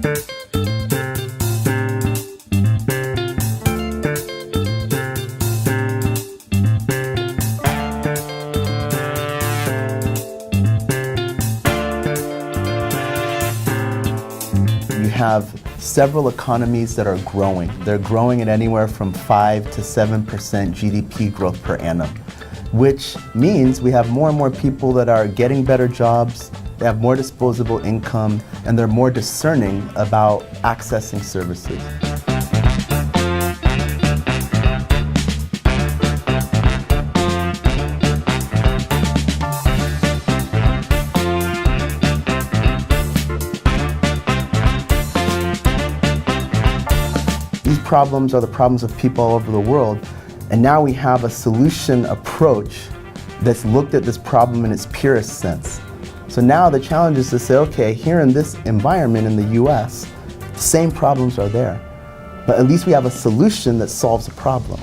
You have several economies that are growing. They're growing at anywhere from 5 to 7% GDP growth per annum, which means we have more and more people that are getting better jobs, they have more disposable income, and they're more discerning about accessing services. These problems are the problems of people all over the world, and now we have a solution approach that's looked at this problem in its purest sense. So now the challenge is to say, okay, here in this environment in the US, the same problems are there, but at least we have a solution that solves a problem.